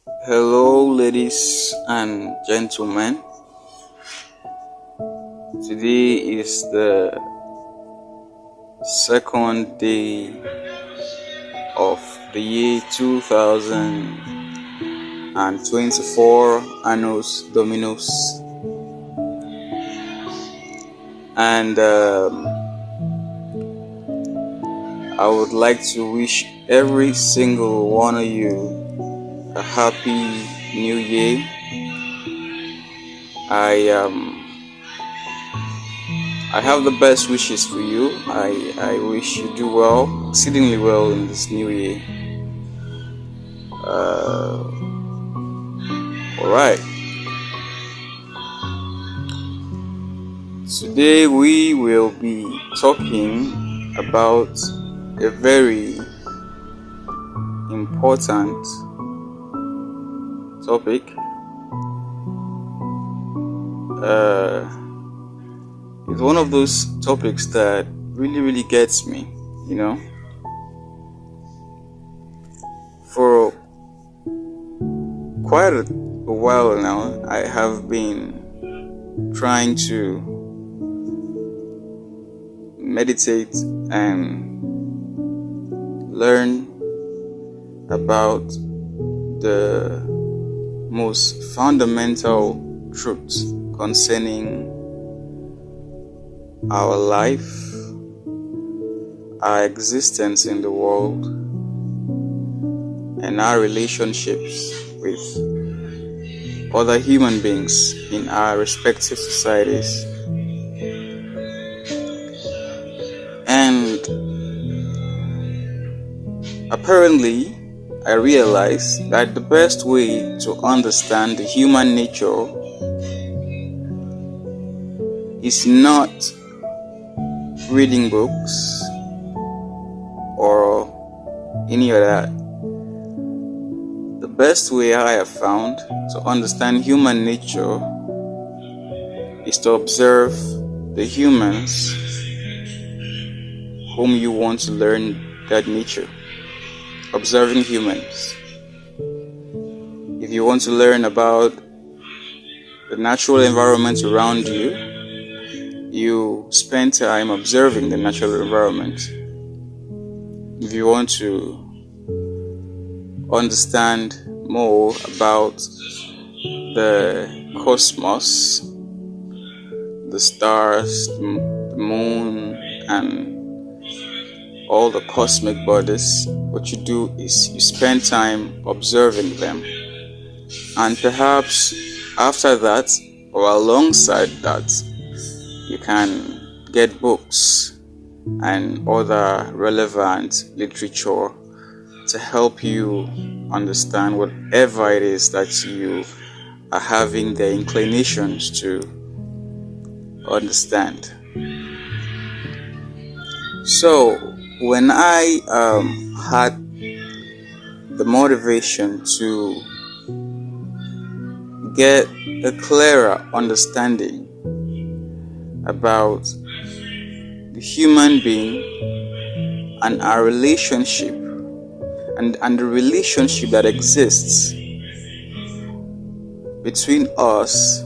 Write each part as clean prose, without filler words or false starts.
Hello, ladies and gentlemen. Today is the second day of the year 2024 Annos Dominos, and I would like to wish every single one of you a happy new year. I have the best wishes for you. I wish you do well, exceedingly well in this new year. Alright. Today we will be talking about a very important topic. It's one of those topics that really gets me, For quite a while now, I have been trying to meditate and learn about the most fundamental truths concerning our life, our existence in the world, and our relationships with other human beings in our respective societies. And apparently, I realized that the best way to understand the human nature is not reading books or any of that. The best way I have found to understand human nature is to observe the humans whom you want to learn that nature. Observing humans. If you want to learn about the natural environment around you, you spend time observing the natural environment. If you want to understand more about the cosmos, the stars, the moon, and all the cosmic bodies, what you do is you spend time observing them. And perhaps after that, or alongside that, you can get books and other relevant literature to help you understand whatever it is that you are having the inclinations to understand. So when I had the motivation to get a clearer understanding about the human being and our relationship and the relationship that exists between us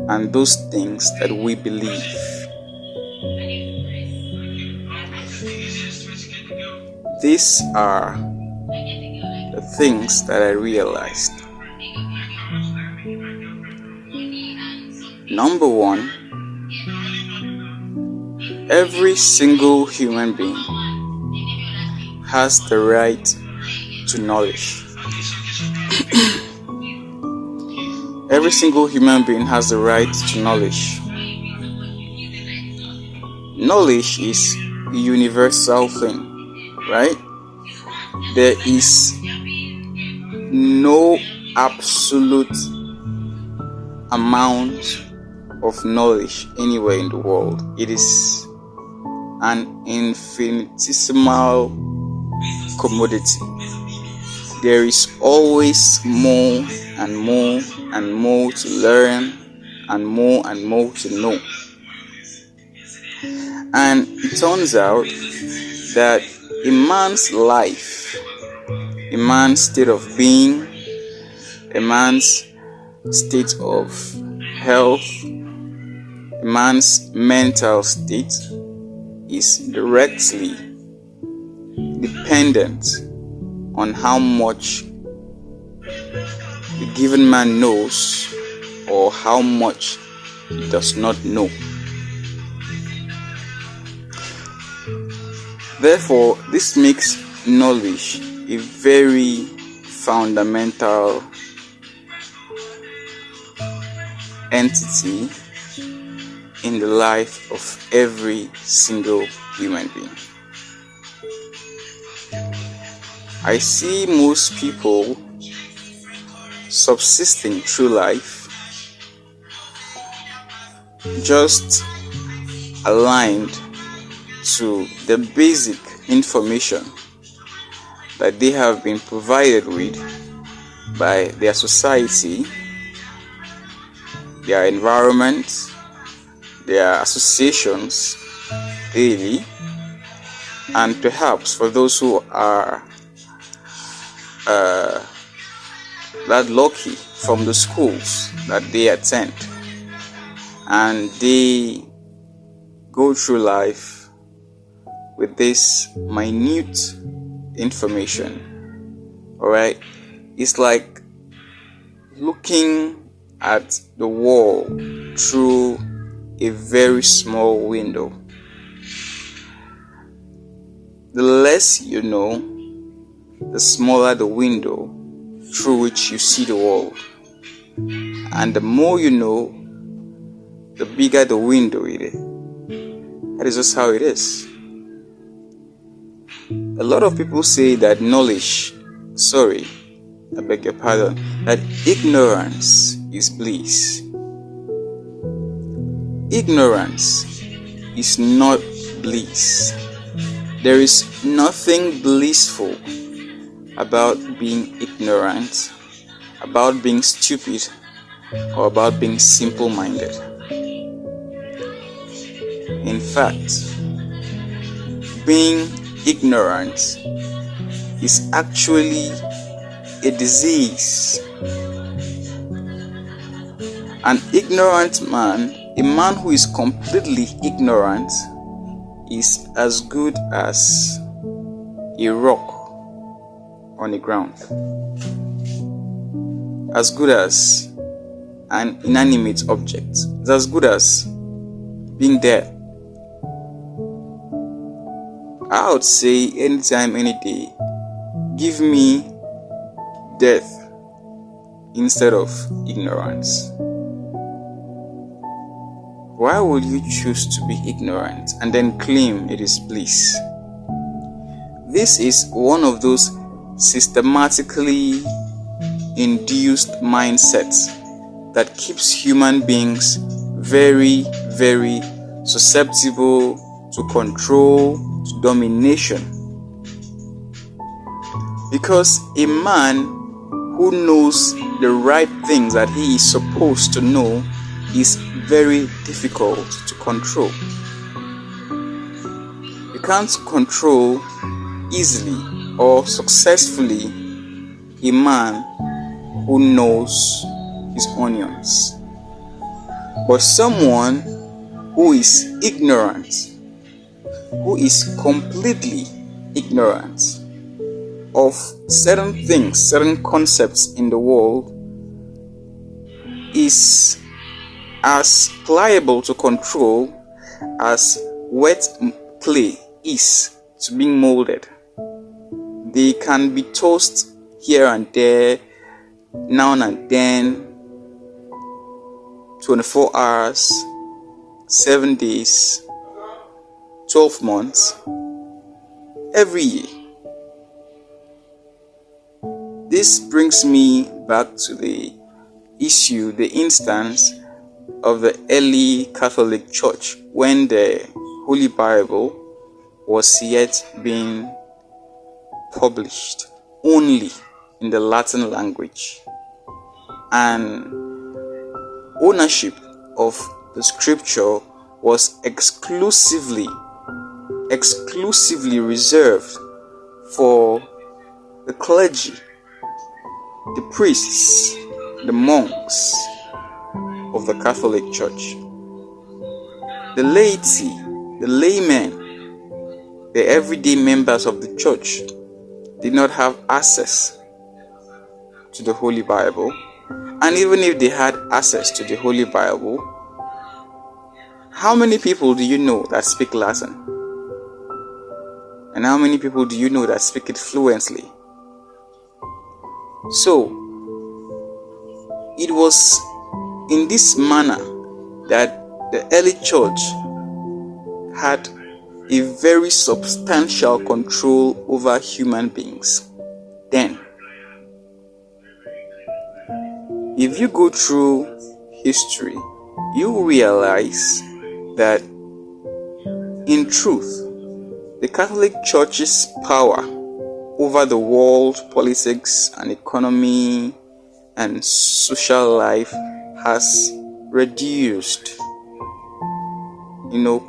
and those things that we believe. These are the things that I realized. Number one, every single human being has the right to knowledge. Every single human being has the right to knowledge. Knowledge is a universal thing, right? There is no absolute amount of knowledge anywhere in the world. It is an infinitesimal commodity. There is always more and more and more to learn and more to know. And it turns out that a man's life, a man's state of being, a man's state of health, a man's mental state is directly dependent on how much the given man knows or how much he does not know. Therefore, this makes knowledge a very fundamental entity in the life of every single human being. I see most people subsisting through life just aligned to the basic information that they have been provided with by their society, their environment, their associations daily, and perhaps for those who are that lucky, from the schools that they attend, and they go through life with this minute information. Alright, it's like looking at the wall through a very small window. The less you know, the smaller the window through which you see the world, and the more you know, the bigger the window it is. That is just how it is. A lot of people say that that ignorance is bliss. Ignorance is not bliss. There is nothing blissful about being ignorant, about being stupid, or about being simple-minded. In fact, being ignorant is actually a disease. An ignorant man, a man who is completely ignorant, is as good as a rock on the ground, as good as an inanimate object. It's as good as being dead. I would say anytime, any day, give me death instead of ignorance. Why would you choose to be ignorant and then claim it is bliss? This is one of those systematically induced mindsets that keeps human beings very, very susceptible to control, to domination. Because a man who knows the right things that he is supposed to know is very difficult to control. You can't control easily or successfully a man who knows his onions. But someone who is ignorant, who is completely ignorant of certain things, certain concepts in the world, is as pliable to control as wet clay is to being molded. They can be tossed here and there, now and then, 24 hours, 7 days, 12 months, every year. This brings me back to the issue, the instance of the early Catholic Church when the Holy Bible was yet being published only in the Latin language, and ownership of the scripture was exclusively reserved for the clergy, the priests, the monks of the Catholic Church. The laity, the laymen, the everyday members of the church did not have access to the Holy Bible. And even if they had access to the Holy Bible, how many people do you know that speak Latin? And how many people do you know that speak it fluently? So, it was in this manner that the early church had a very substantial control over human beings. Then, if you go through history, you realize that in truth, the Catholic Church's power over the world, politics and economy and social life has reduced,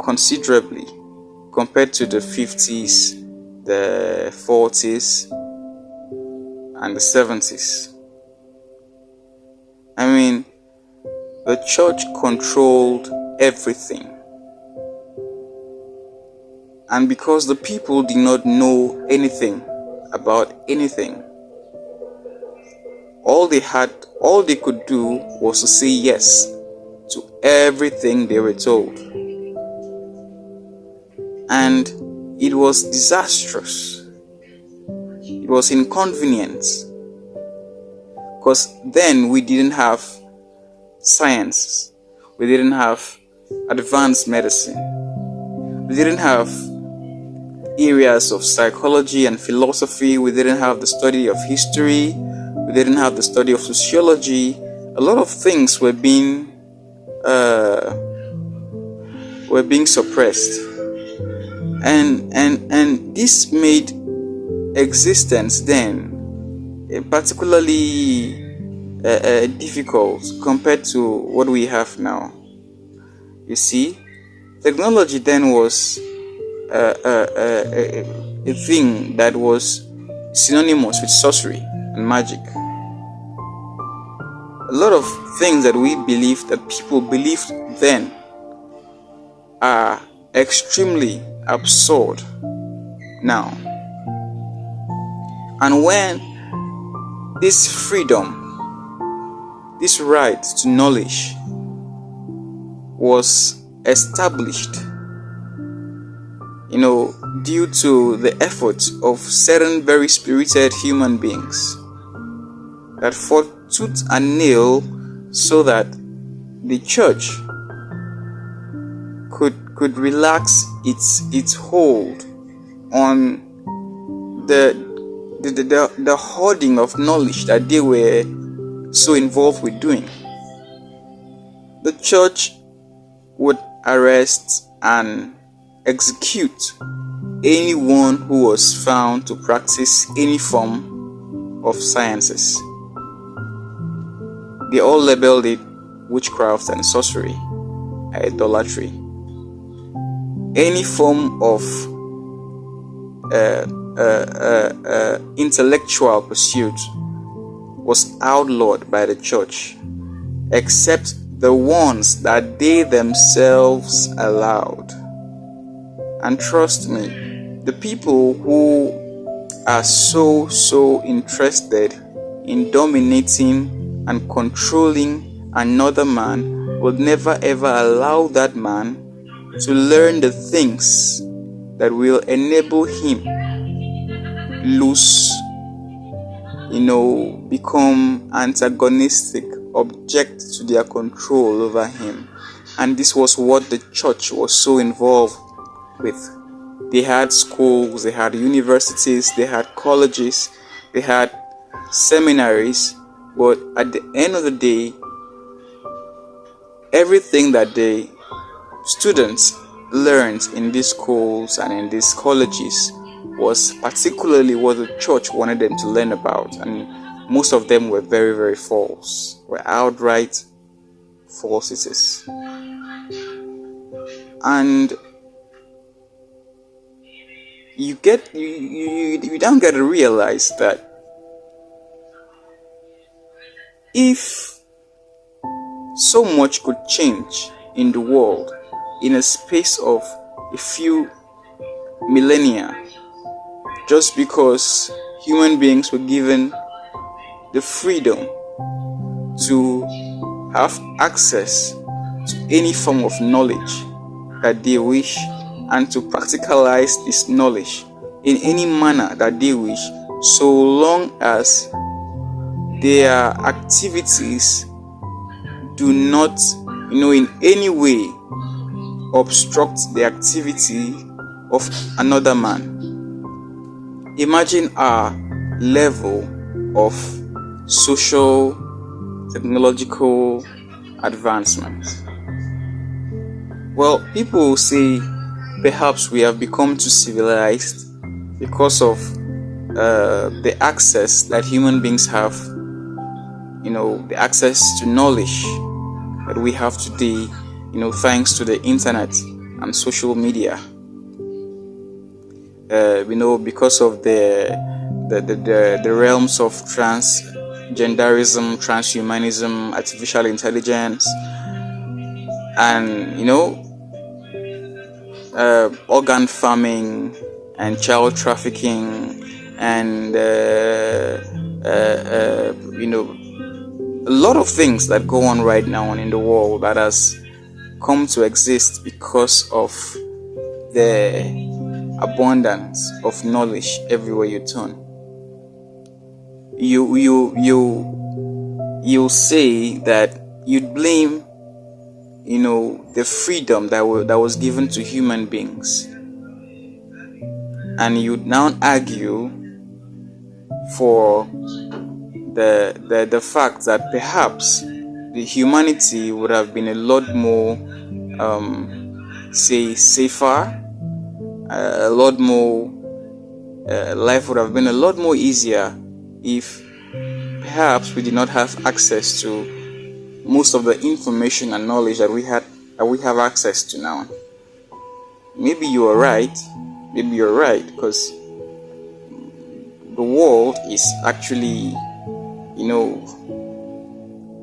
considerably compared to the 50s, the 40s and the 70s. I mean, the church controlled everything. And because the people did not know anything about anything, all they could do was to say yes to everything they were told. And it was disastrous. It was inconvenient. Because then we didn't have science. We didn't have advanced medicine. We didn't have areas of psychology and philosophy. We didn't have the study of history. We didn't have the study of sociology. A lot of things were being suppressed, and this made existence then particularly difficult compared to what we have now. You see, technology then was a thing that was synonymous with sorcery and magic. A lot of things that people believed then are extremely absurd now. And when this freedom, this right to knowledge was established, due to the efforts of certain very spirited human beings that fought tooth and nail so that the church could relax its hold on the hoarding of knowledge that they were so involved with doing. The church would arrest and execute anyone who was found to practice any form of sciences. They all labeled it witchcraft and sorcery, idolatry. Any form of intellectual pursuit was outlawed by the church, except the ones that they themselves allowed. And trust me, the people who are so interested in dominating and controlling another man will never ever allow that man to learn the things that will enable him lose, become antagonistic, object to their control over him. And this was what the church was so involved with. They had schools, they had universities, they had colleges, they had seminaries, but at the end of the day, everything that the students learned in these schools and in these colleges was particularly what the church wanted them to learn about, and most of them were very, very false, were outright falsities. And you don't get to realize that if so much could change in the world in a space of a few millennia, just because human beings were given the freedom to have access to any form of knowledge that they wish, and to practicalize this knowledge in any manner that they wish, so long as their activities do not, in any way obstruct the activity of another man. Imagine our level of social, technological advancement. Well, people will say perhaps we have become too civilized because of the access that human beings have, the access to knowledge that we have today, thanks to the internet and social media. Because of the realms of transgenderism, transhumanism, artificial intelligence, and organ farming and child trafficking, and a lot of things that go on right now in the world that has come to exist because of the abundance of knowledge everywhere you turn. You'll say that you'd blame the freedom that was given to human beings, and you'd now argue for the fact that perhaps the humanity would have been a lot more safer, a lot more life would have been a lot more easier if perhaps we did not have access to most of the information and knowledge that we have access to now. Maybe you are right, because the world is actually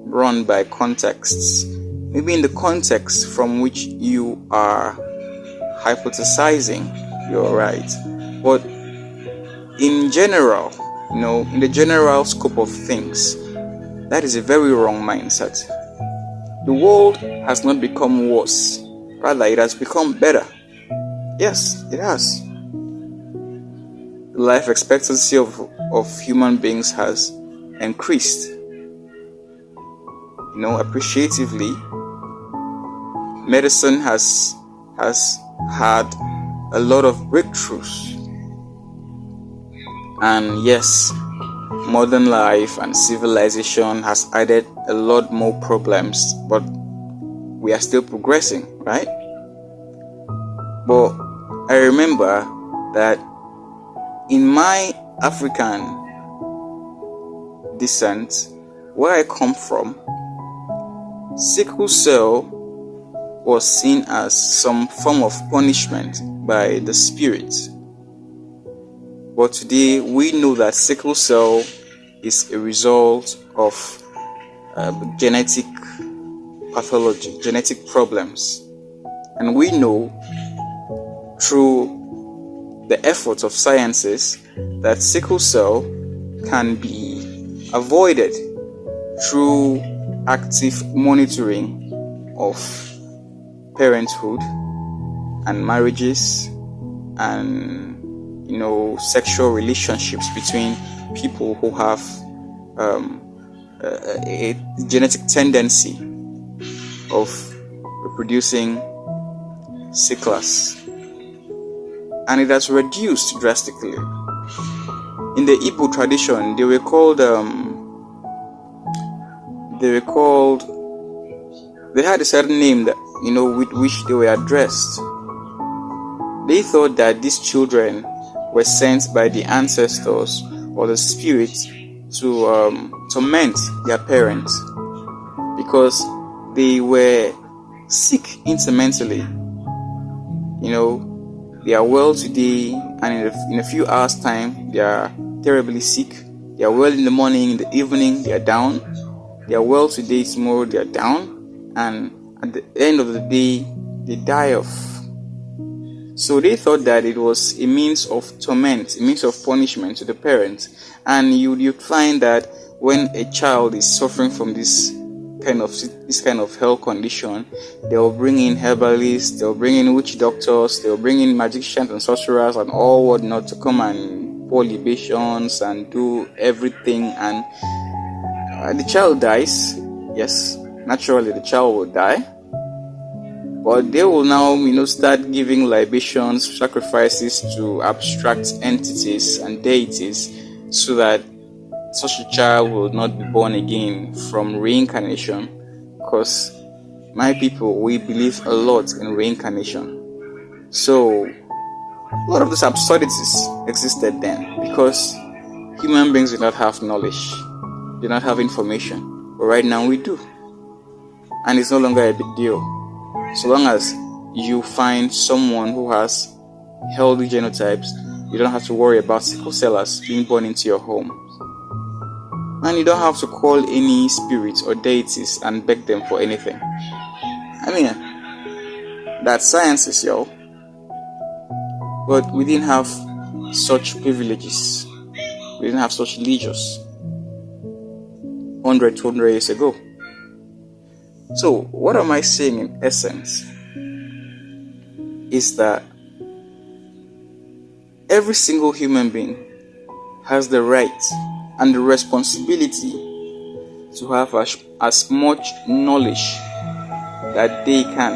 run by contexts. Maybe in the context from which you are hypothesizing, you're right. But in general, in the general scope of things, that is a very wrong mindset. The world has not become worse. Rather, it has become better. Yes, it has. The life expectancy of human beings has increased. Appreciatively, medicine has had a lot of breakthroughs. And yes, modern life and civilization has added a lot more problems, but we are still progressing, right? But I remember that in my African descent, where I come from, sickle cell was seen as some form of punishment by the spirit. But today we know that sickle cell is a result of genetic pathology, genetic problems. And we know through the efforts of sciences that sickle cell can be avoided through active monitoring of parenthood and marriages and sexual relationships between people who have a genetic tendency of reproducing sicklers, and it has reduced drastically. In the Igbo tradition, they were called they had a certain name that with which they were addressed. They thought that these children were sent by the ancestors or the spirits to torment their parents because they were sick intermentally. They are well today, and in a few hours' time, they are terribly sick. They are well in the morning, in the evening, they are down. They are well today, tomorrow they are down, and at the end of the day, they die off. So they thought that it was a means of torment, a means of punishment to the parents. And you find that when a child is suffering from this kind of health condition, they'll bring in herbalists, they'll bring in witch doctors, they'll bring in magicians and sorcerers and all whatnot to come and pour libations and do everything, and the child dies. Yes, naturally the child will die. But they will now, start giving libations, sacrifices to abstract entities and deities, so that such a child will not be born again from reincarnation. Because my people, we believe a lot in reincarnation. So a lot of these absurdities existed then, because human beings did not have knowledge, did not have information. But right now we do. And it's no longer a big deal. So long as you find someone who has healthy genotypes, you don't have to worry about sickle cellers being born into your home. And you don't have to call any spirits or deities and beg them for anything. I mean, that's science, y'all. But we didn't have such privileges. We didn't have such leisures 200 years ago. So, what am I saying in essence is that every single human being has the right and the responsibility to have as much knowledge that they can.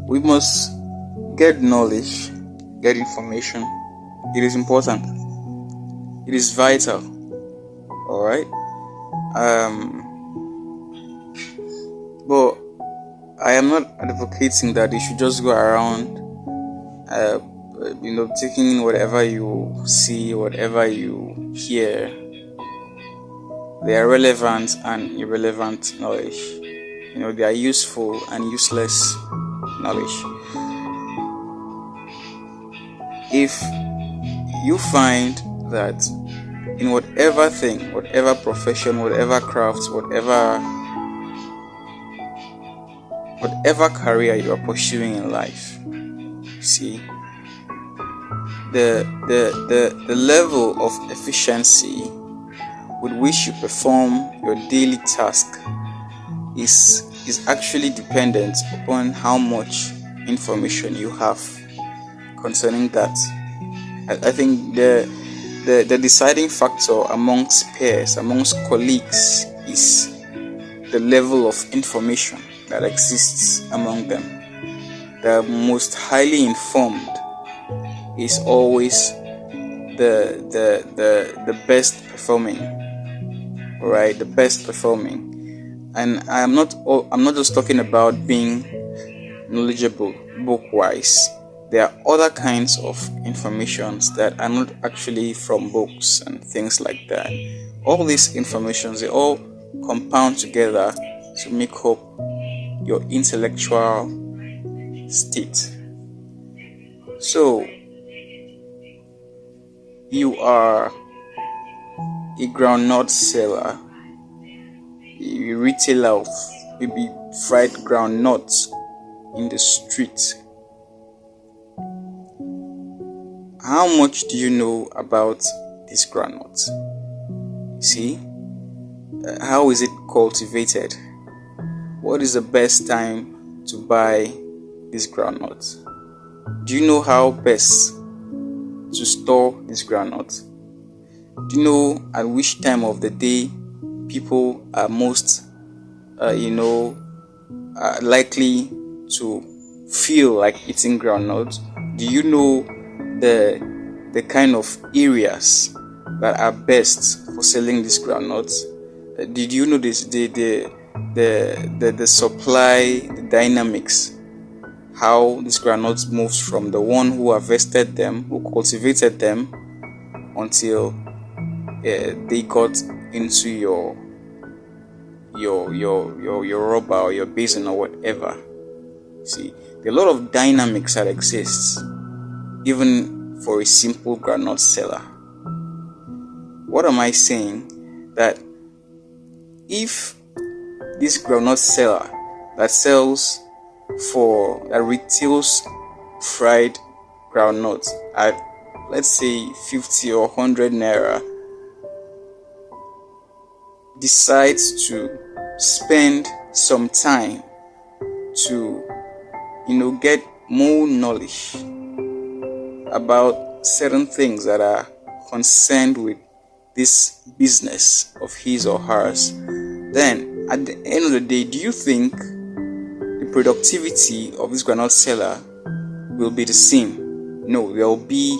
We must get knowledge, get information. It is important. It is vital. Alright? But I am not advocating that you should just go around, taking whatever you see, whatever you hear. They are relevant and irrelevant knowledge. They are useful and useless knowledge. If you find that in whatever thing, whatever profession, whatever craft, whatever career you are pursuing in life, see, the level of efficiency with which you perform your daily task is actually dependent upon how much information you have concerning that. I think the deciding factor amongst peers, amongst colleagues, is the level of information that exists among them. The most highly informed is always the best performing, right? The best performing. And I'm not just talking about being knowledgeable book-wise. There are other kinds of informations that are not actually from books and things like that. All these informations, they all compound together to make up your intellectual state. So, you are a groundnut seller, a retailer of maybe fried groundnuts in the street. How much do you know about this groundnut? See? How is it cultivated? What is the best time to buy this groundnut? Do you know how best to store this groundnut? Do you know at which time of the day people are most, likely to feel like eating groundnut? Do you know the kind of areas that are best for selling this groundnut? Did you know this the supply, the dynamics, how this groundnut moves from the one who harvested them, who cultivated them, until they got into your rubber or your basin or whatever. See, there are a lot of dynamics that exist even for a simple groundnut seller. What am I saying? that if this groundnut seller that retails fried groundnuts at, let's say, 50 or 100 naira, decides to spend some time to get more knowledge about certain things that are concerned with this business of his or hers, then at the end of the day, do you think the productivity of this groundnut seller will be the same? No, there will be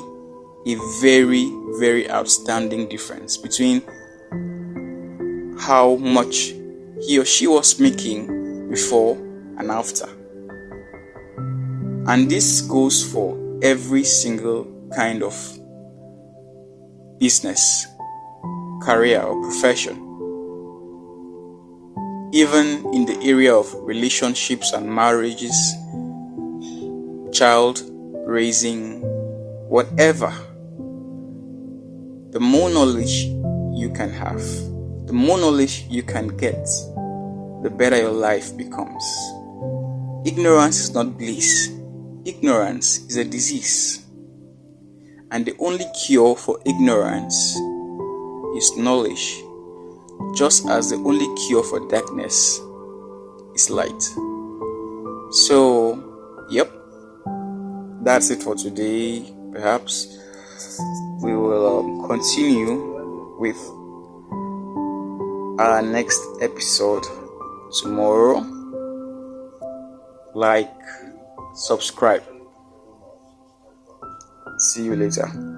a very, very outstanding difference between how much he or she was making before and after. And this goes for every single kind of business, career, or profession. Even in the area of relationships and marriages, child raising, whatever, the more knowledge you can have, the more knowledge you can get, the better your life becomes. Ignorance is not bliss. Ignorance is a disease. And the only cure for ignorance is knowledge, just as the only cure for darkness is light. So, yep, that's it for today. Perhaps we will continue with our next episode tomorrow. Like, subscribe. See you later.